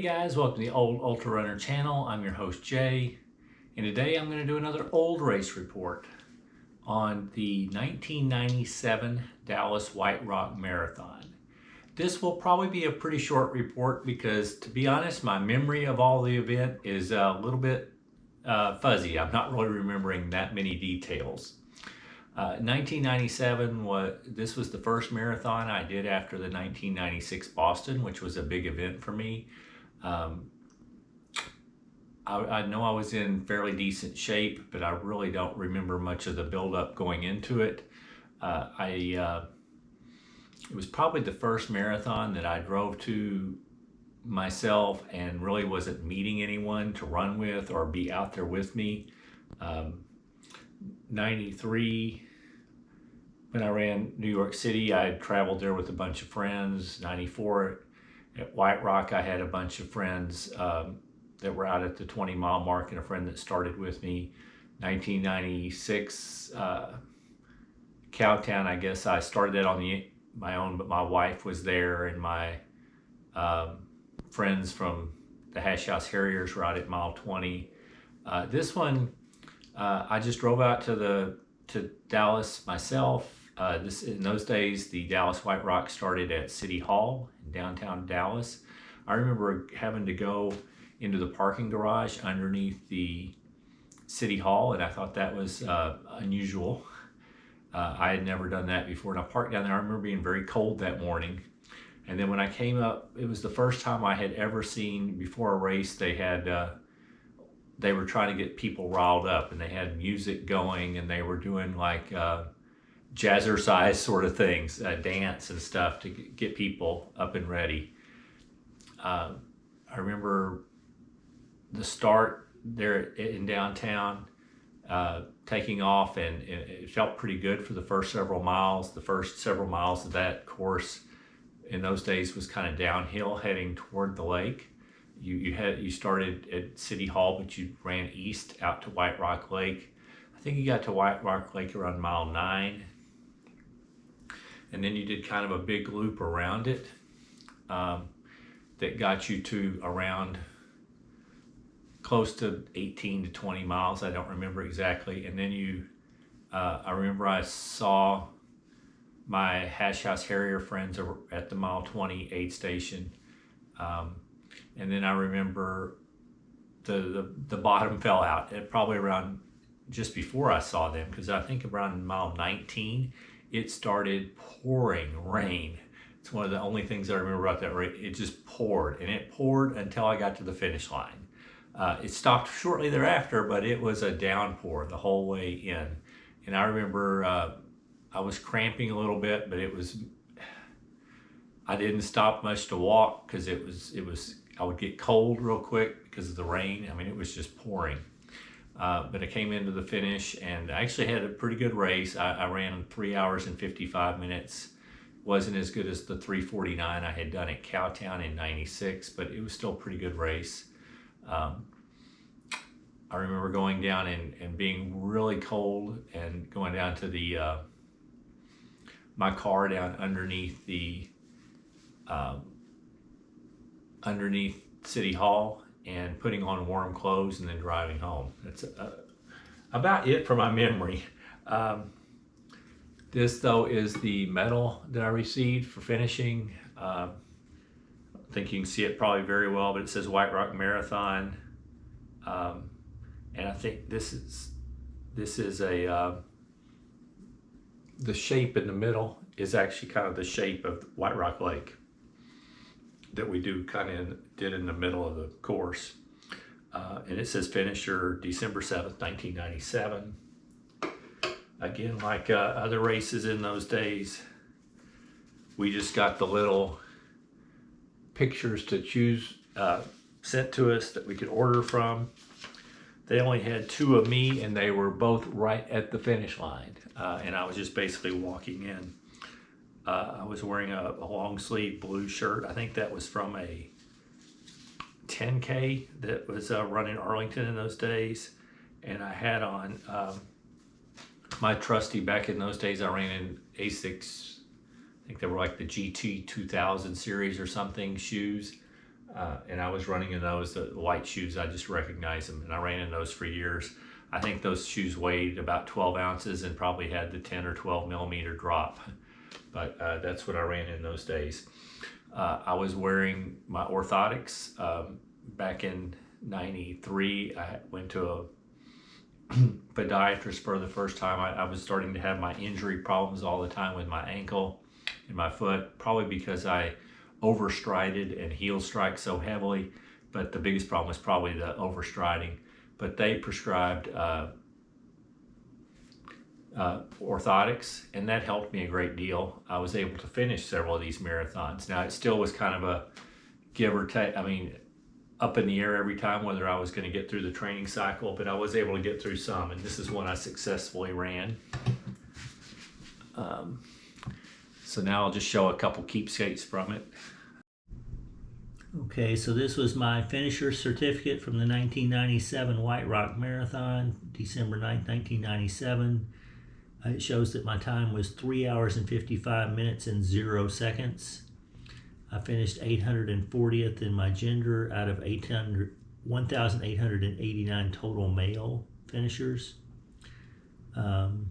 Hey guys, welcome to the Old Ultra Runner channel. I'm your host Jay, and today I'm going to do another old race report on the 1997 Dallas White Rock Marathon. This will probably be a pretty short report because, to be honest, my memory of all the event is a little bit fuzzy. I'm not really remembering that many details. 1997 this was the first marathon I did after the 1996 Boston, which was a big event for me. I know I was in fairly decent shape, but I really don't remember much of the build-up going into it. It was probably the first marathon that I drove to myself and really wasn't meeting anyone to run with or be out there with me. 93, when I ran New York City, I had traveled there with a bunch of friends. 94, at White Rock, I had a bunch of friends that were out at the 20-mile mark and a friend that started with me. 1996, Cowtown, I guess I started that on my own, but my wife was there and my friends from the Hash House Harriers were out at mile 20. This one, I just drove out to Dallas myself. In those days, the Dallas White Rock started at City Hall in downtown Dallas. I remember having to go into the parking garage underneath the City Hall, and I thought that was unusual. I had never done that before, and I parked down there. I remember being very cold that morning. And then when I came up, it was the first time I had ever seen, before a race, they were trying to get people riled up, and they had music going, and they were doing like jazzercise sort of things, dance and stuff to get people up and ready. I remember the start there in downtown, taking off, and it felt pretty good for the first several miles. The first several miles of that course in those days was kind of downhill heading toward the lake. You started at City Hall, but you ran east out to White Rock Lake. I think you got to White Rock Lake around mile 9. And then you did kind of a big loop around it that got you to around close to 18 to 20 miles. I don't remember exactly. And then I remember I saw my Hash House Harrier friends at the mile 20 aid station. And then I remember the bottom fell out at probably around just before I saw them, because I think around mile 19, it started pouring rain. It's one of the only things I remember about that race. It just poured, and it poured until I got to the finish line. It stopped shortly thereafter, but it was a downpour the whole way in. And I remember I was cramping a little bit, but I didn't stop much to walk because I would get cold real quick because of the rain. I mean, it was just pouring. But I came into the finish and I actually had a pretty good race. I ran 3 hours and 55 minutes. Wasn't as good as the 3:49 I had done at Cowtown in 96, but it was still a pretty good race. I remember going down and being really cold and going down to my car down underneath underneath City Hall and putting on warm clothes and then driving home. That's about it for my memory. This though is the medal that I received for finishing. I think you can see it probably very well, but it says White Rock Marathon. And I think this is the shape in the middle is actually kind of the shape of White Rock Lake that we did in the middle of the course. And it says finisher December 7th, 1997. Again, like other races in those days, we just got the little pictures to choose, sent to us that we could order from. They only had 2 of me, and they were both right at the finish line. And I was just basically walking in. I was wearing a long sleeve blue shirt. I think that was from a 10K that was run in Arlington in those days. And I had on my trusty, back in those days, I ran in Asics. I think they were like the GT 2000 series or something shoes. and I was running in those, the white shoes. I just recognized them, and I ran in those for years. I think those shoes weighed about 12 ounces and probably had the 10 or 12 millimeter drop, but that's what I ran in those days. I was wearing my orthotics. Back in '93, I went to a podiatrist for the first time. I was starting to have my injury problems all the time with my ankle and my foot, probably because I overstrided and heel strike so heavily. But the biggest problem was probably the overstriding. But they prescribed orthotics, and that helped me a great deal. I was able to finish several of these marathons. Now, it still was kind of a give or take. I mean, up in the air every time whether I was going to get through the training cycle, but I was able to get through some, and this is one I successfully ran. So now I'll just show a couple keepsakes from it. Okay, so this was my finisher certificate from the 1997 White Rock Marathon, December 9th, 1997. It shows that my time was 3 hours and 55 minutes and 0 seconds. I finished 840th in my gender out of 1,889 total male finishers. And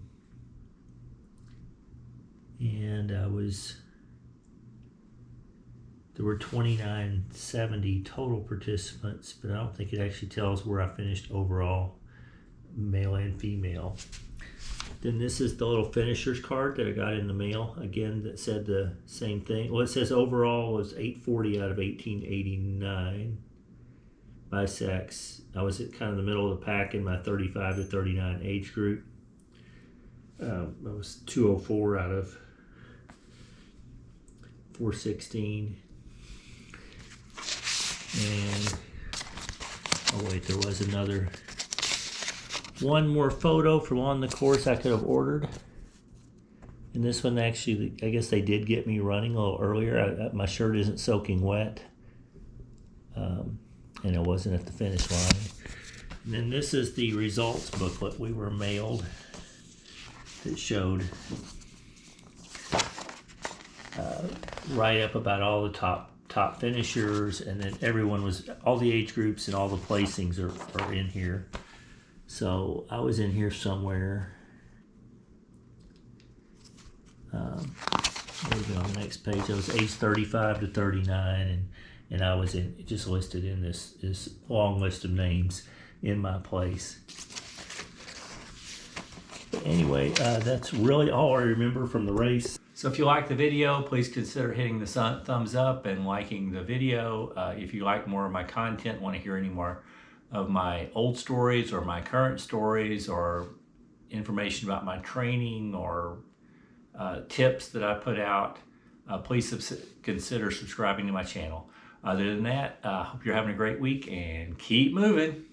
there were 2,970 total participants, but I don't think it actually tells where I finished overall, male and female. Then this is the little finisher's card that I got in the mail, again, that said the same thing. Well, it says overall was 840 out of 1,889 by sex. I was at kind of the middle of the pack in my 35 to 39 age group. I was 204 out of 416. And, oh wait, there was one more photo from on the course I could have ordered. And this one actually, I guess they did get me running a little earlier. My shirt isn't soaking wet. And I wasn't at the finish line. And then this is the results booklet we were mailed that showed write up about all the top finishers, and then all the age groups and all the placings are in here. So I was in here somewhere. Maybe on the next page, I was age 35 to 39, and I was just listed in this long list of names in my place. But anyway, that's really all I remember from the race. So if you like the video, please consider hitting the thumbs up and liking the video. If you like more of my content, want to hear any more of my old stories or my current stories or information about my training or tips that I put out, please consider subscribing to my channel. Other than that, I hope you're having a great week and keep moving.